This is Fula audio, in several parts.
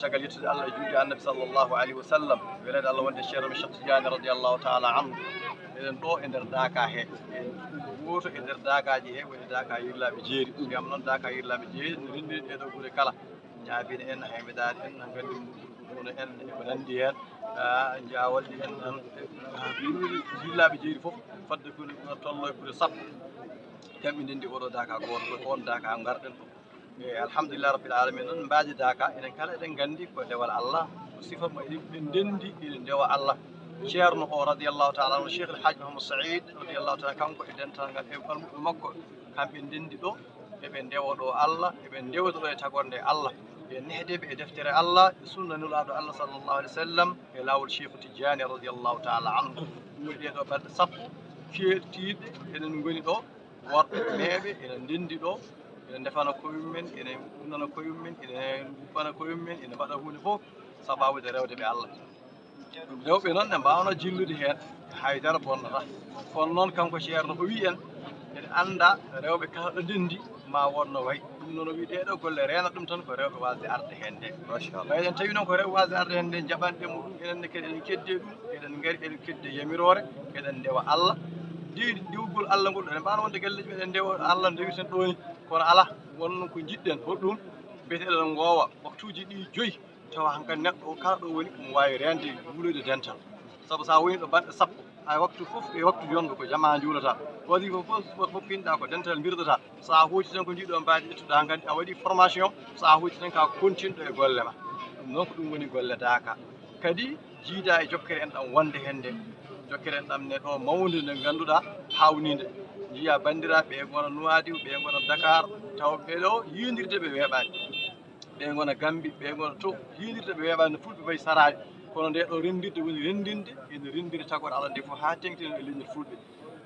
شغل يتد الله يجود النبي صلى الله عليه وسلم ولد الله وند الشيخ مشط جاني رضي الله تعالى عنه إذن دو إندر داكا هي ووتو إندر داكا جي هي ولد داكا يلا بجيري يام نون داكا يلا بجيري رندي إدو غوري كلا جابين إن هيمداد إن غندي مودون إن بنندي إن جاول إن يلا بجيري فوف فد كل تولو كل صف كم من دي ورو داكا غور كون داكا غاردن alhamdulillah rabbil alamin non mbaaji daka enen kala eden gandi ko dewal Allah sifa mo en dendi eden dewa Allah ceerno o radiyallahu ta'ala anhu Cheikh El Hadj Mohamed Saïd radiyallahu ta'ala kanko e dental e balmu makko kambe dendi do e be dewo do Allah e be dewo do e tagorde Allah e nehdebe e deftere Allah sunna nulaado Allah sallallahu alaihi wasallam e lawol Cheikh Tidiane radiyallahu ta'ala anhu wudi do balde sappo ceertiide eden ngoni do worbe meebe eden dendi do ene defana koyummen ene nana koyummen ene bana koyummen ene bada hunde fof sababude rewde be Allah rewbe non ne mbawno jillude hen haydara bonnata kono non kanko ceerno o wi en ene anda rewbe kala do dendi ma wonno way dum non o wi dedo golle rena dum tan ko rewbe wasde arde hen de machallah en tawi non ko rewbe wasde arde hen de jabande mudum enen kede en kedde dum eden ngari eden kedde yamirore eden dewa Allah diwgol Allah ngol en mbano wonde galleji eden dewa Allah dewi sen doni kono ala wonno ko jidden hoddum beteɗen ngowa waktuji ɗi joyi tawa hanka neɗɗo kala ɗo woni mo wawi rende wuulude dental sabu sa woni ɗo balɗe sappo hay waktu fof e waktu jonɗo ko jama juulata waɗi ko fof pinɗa ko dental birɗata sa huuti tan ko jiɗo mbaadi ƴettuɗa gandi a waɗi formation sa huuti tan ka continɗo e golle ma ɗum noon ko ɗum woni golle daka kadi jiida e jokkere en ɗam wonde hende jokkere en ɗam ne ɗo mawde nde ganduɗa hawnide jiya bandiraɓe ɓe gona Nouadhibou ɓe gona Dakar taw ɓe ɗo yidirde ɓe weeɓani ɓe gona Gambie ɓe gona to yidirde ɓe weeɓani no fulɓe fayi sarade kono nde ɗo rendirde woni rendinde ene rendiri tagore Allah nde fof ha tengtino e leñol fulɓe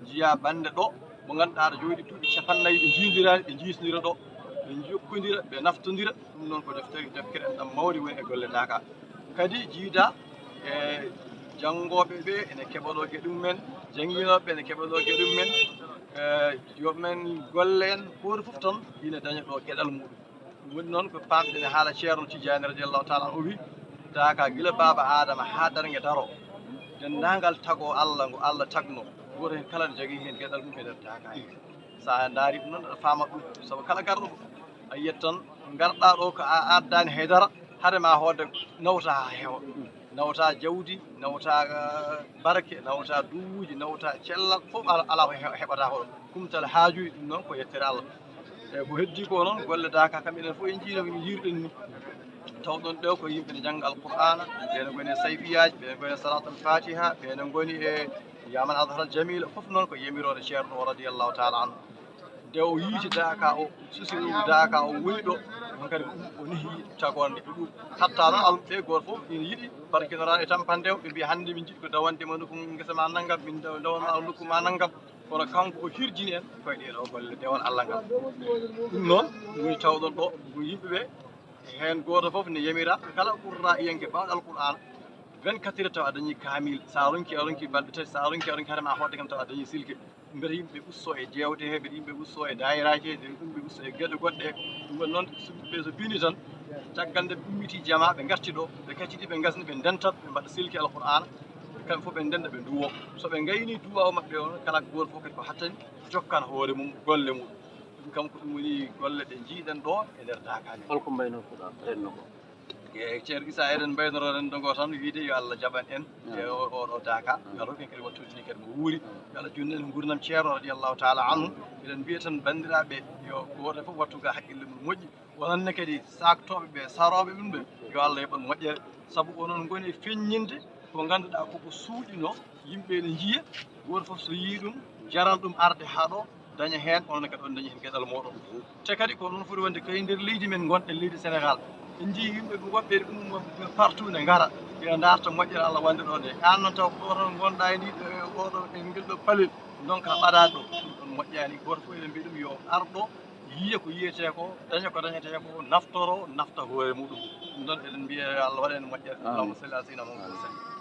jiya bande ɗo mo ganduɗa ɗo jooɗi duuɓi 50 ɓe jiidirani ɓe jiisodira ɗo ɓe jokkodira ɓe naftodira ɗum noon ko deftere en ɗam mawde woni e golle daka kadi jiida e janngoɓe ɓe ene keɓoɗo gueɗum men jangguinoɓe ene keɓoɗo gueɗum men yoɓmen golle en hoore fof tan ina daña ɗo gueɗal muɗum ɗum woni noon ko pamɗen e haala ceerno Tidiane radiallahu taala o wi daka gila baba adama ha dargue daro dendagal tago Allah ngo Allah tagno goto hen kala ne jogui hen gueɗal mum e nder daka he sa daari ɗum noon aɗa fama ɗum saabu kala garɗo ɗo a yiyat tan garɗa ɗo ko a addani haydara haade ma hoode nawta ha heewa nawta jawdi nawta barke nawta duuji nawta cellal fof ala ko heɓata hoɗo kumtal haajuji ɗum noon ko yettere Allah e ko heddi ko noon golle daka kam enen fof en jiino ko yirɗen ni tawɗon ɗo ko yimɓe ne jangga alqur'ana ɓeene goni e sayfiyaji ɓeene goni e salat al fatiha ɓeene goni e yaman adhara jamila fof noon ko yamirode ceerno o radiyallahu taala anhu nde o yiiti daka o susiri daka o woni ɗo on kadi o nehi tagonde ɗum hatta noon alɓe goto fof ina yiiɗi barkinora e tampande ɓe mbiya hande min jiɗi ko dawandema nokku guesa ma naggam min dawanma nokku ma naggam kono kanko o hirjini en koye ɗeɗo golle dewal Allah ngal ɗum noon woni tawɗon ɗo ko yimɓeɓe hen goto foof ne yamira kala ɓurra iyanke bawɗo alqur'ana 24 heures taw a dañi kamil sa ronki a ronki balɗe tati sa ronki a ronki haade ma hodde kam taw a dañi silke mbete yimɓe usto e jewte he mbete yimɓe usto e dayiraji he yimɓe usto e gueɗe goɗɗe ɗum woni noon ɓe so bini tan caggal nde ɓe ummiti jama ɓe garti ɗo ɓe kacciti ɓe gasni ɓe dentat ɓe mbaɗa silki alqur'ana kamɓe fof ɓe denda ɓe duwo so ɓe gayni duwaw mabɓe on kala goto fof kadi ko hattani jokkan hoore mum golle mum ɗum kam ko ɗum woni golle ɗe jiiɗen ɗo e nder dakaji holko mbaynortoɗa renno ko e ceerno Issa eɗen mbaynoro rendo ngo tan wiide yo Allah jaɓan en e oɗo daka yo Allah kadi wattudini kadi mo wuuri yo Allah junnan en gurdam ceerno radiyallahu taala anhu eɗen mbiya tan bandiraɓe yo goto fof wattu ga haqqille mum moƴƴi wonanne kadi saktoɓe ɓe saroɓe ɗum ɓe yo Allah heɓan moƴƴere saabu onon goni feññinde ko ganduɗa koko suuɗino yimɓe ne jiiya goto fof so yii ɗum jaran ɗum arde ha ɗo daña hen onon kadi on dañi hen gueɗal moɗon te kadi ko noon foti wonde kay nder leydi men gonɗen leydi Sénégal en jii yimɓe woɓɓe ɗum partout ne gara ɓe darta moƴƴere Allah wonde ɗo nde an noon taw ko ɗon gonɗa e ndi oɗo e ngel ɗo palel donc a ɓaɗani ɗo ɗum moƴƴani goto fof eɗen mbiya ɗum yo arɗo yiya ko yiyete ko daña ko dañete ko naftoro nafta hoore muɗum ɗum ɗon eɗen mbiya Allah waɗa en moƴƴere allahumma salli ala sayyidina Muhammad